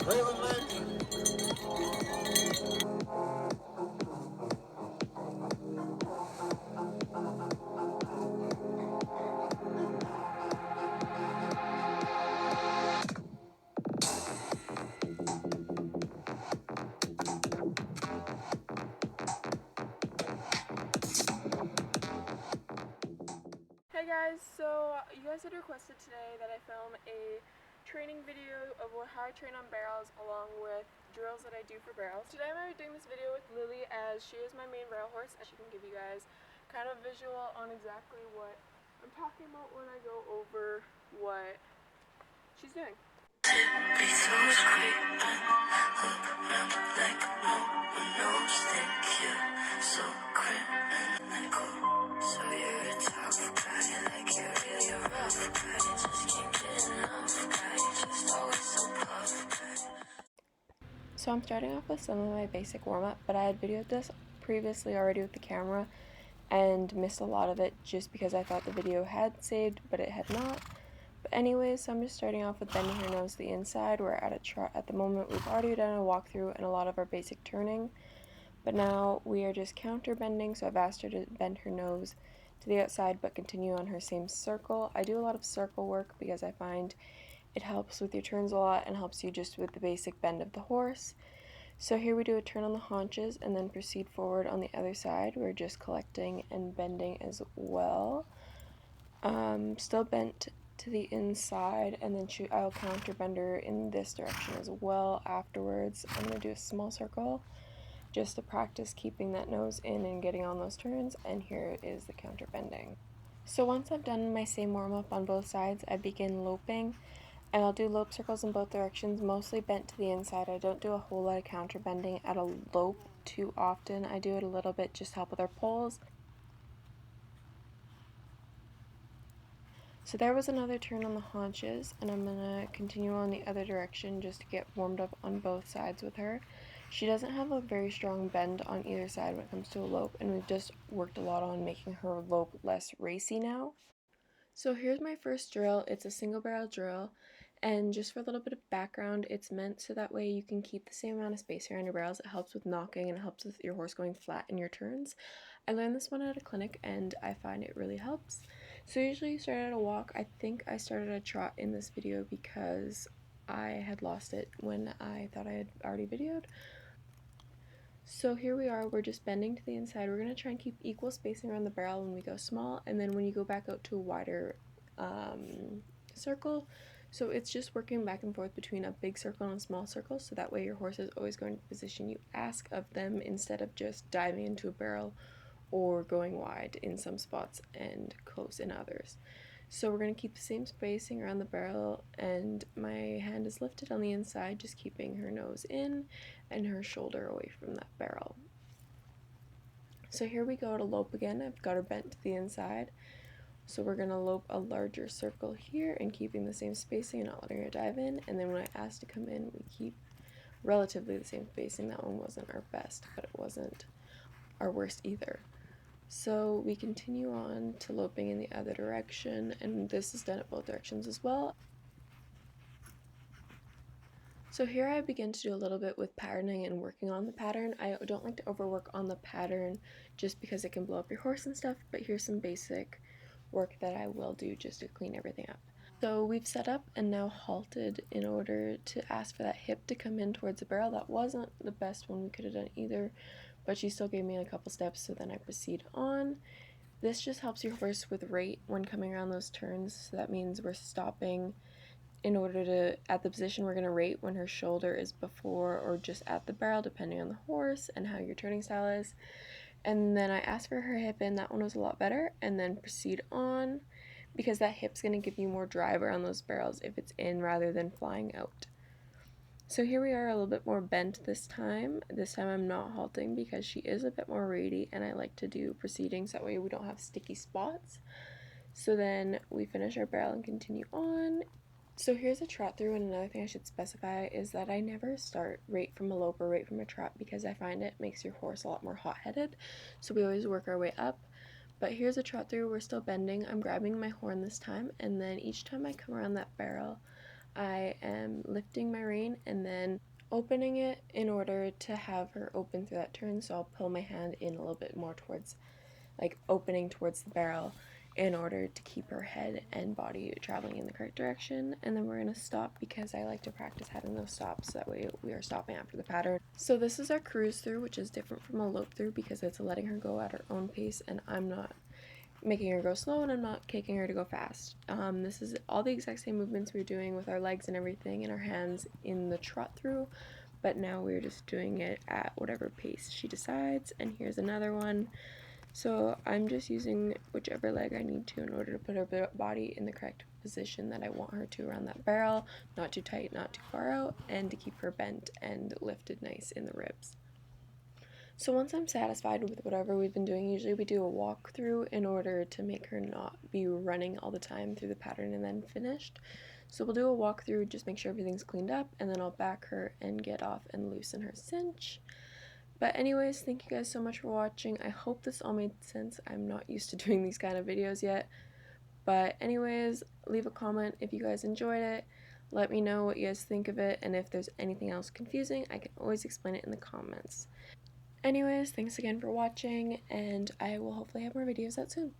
Hey guys, so you guys had requested today that I film a training video of how I train on barrels along with drills that I do for barrels. Today I'm going to be doing this video with Lily as she is my main barrel horse and she can give you guys kind of visual on exactly what I'm talking about when I go over what she's doing. So I'm starting off with some of my basic warm-up, but I had videoed this previously already with the camera and missed a lot of it just because I thought the video had saved, but it had not. But anyways, so I'm just starting off with bending her nose to the inside. We're at a trot at the moment. We've already done a walkthrough and a lot of our basic turning, but now we are just counter bending, so I've asked her to bend her nose to the outside but continue on her same circle. I do a lot of circle work because I find it helps with your turns a lot and helps you just with the basic bend of the horse. So here we do a turn on the haunches and then proceed forward on the other side. We're just collecting and bending as well. Still bent to the inside, and then I'll counter bend her in this direction as well afterwards. I'm going to do a small circle just to practice keeping that nose in and getting on those turns, and here is the counter bending. So once I've done my same warm-up on both sides, I begin loping, and I'll do lope circles in both directions, mostly bent to the inside. I don't do a whole lot of counter bending at a lope too often. I do it a little bit just to help with our poles. So there was another turn on the haunches, and I'm going to continue on the other direction just to get warmed up on both sides with her. She doesn't have a very strong bend on either side when it comes to a lope, and we've just worked a lot on making her lope less racy now. So here's my first drill. It's a single barrel drill, and just for a little bit of background, it's meant so that way you can keep the same amount of space around your barrels. It helps with knocking and it helps with your horse going flat in your turns. I learned this one at a clinic and I find it really helps. So usually you start at a walk. I think I started a trot in this video because I had lost it when I thought I had already videoed. So here we are, we're just bending to the inside. We're going to try and keep equal spacing around the barrel when we go small, and then when you go back out to a wider circle, so it's just working back and forth between a big circle and a small circle, so that way your horse is always going to position you ask of them instead of just diving into a barrel or going wide in some spots and close in others. So we're going to keep the same spacing around the barrel, and my hand is lifted on the inside, just keeping her nose in and her shoulder away from that barrel. So here we go to lope again. I've got her bent to the inside. So we're going to lope a larger circle here and keeping the same spacing and not letting her dive in. And then when I ask to come in, we keep relatively the same spacing. That one wasn't our best, but it wasn't our worst either. So we continue on to loping in the other direction, and this is done at both directions as well. So here I begin to do a little bit with patterning and working on the pattern. I don't like to overwork on the pattern just because it can blow up your horse and stuff, but here's some basic work that I will do just to clean everything up. So we've set up and now halted in order to ask for that hip to come in towards the barrel. That wasn't the best one we could have done either, but she still gave me a couple steps, so then I proceed on. This just helps your horse with rate when coming around those turns, so that means we're stopping in order to, at the position we're going to rate when her shoulder is before or just at the barrel, depending on the horse and how your turning style is. And then I asked for her hip in, that one was a lot better, and then proceed on, because that hip's going to give you more drive around those barrels if it's in rather than flying out. So here we are, a little bit more bent this time. This time I'm not halting because she is a bit more ratey, and I like to do proceedings, that way we don't have sticky spots. So then we finish our barrel and continue on. So here's a trot through, and another thing I should specify is that I never start rate from a lope or rate from a trot because I find it makes your horse a lot more hot-headed. So we always work our way up. But here's a trot through, we're still bending. I'm grabbing my horn this time, and then each time I come around that barrel, I am lifting my rein and then opening it in order to have her open through that turn. So I'll pull my hand in a little bit more towards, like, opening towards the barrel in order to keep her head and body traveling in the correct direction. And then we're going to stop because I like to practice having those stops, so that way we are stopping after the pattern. So this is our cruise through, which is different from a lope through because it's letting her go at her own pace, and I'm not making her go slow and I'm not kicking her to go fast. This is all the exact same movements we were doing with our legs and everything and our hands in the trot through, but now we're just doing it at whatever pace she decides. And here's another one. So I'm just using whichever leg I need to in order to put her body in the correct position that I want her to around that barrel, not too tight, not too far out, and to keep her bent and lifted nice in the ribs. So once I'm satisfied with whatever we've been doing, usually we do a walkthrough in order to make her not be running all the time through the pattern and then finished. So we'll do a walkthrough, just make sure everything's cleaned up, and then I'll back her and get off and loosen her cinch. But anyways, thank you guys so much for watching. I hope this all made sense. I'm not used to doing these kind of videos yet. But anyways, leave a comment if you guys enjoyed it. Let me know what you guys think of it, and if there's anything else confusing, I can always explain it in the comments. Anyways, thanks again for watching, and I will hopefully have more videos out soon.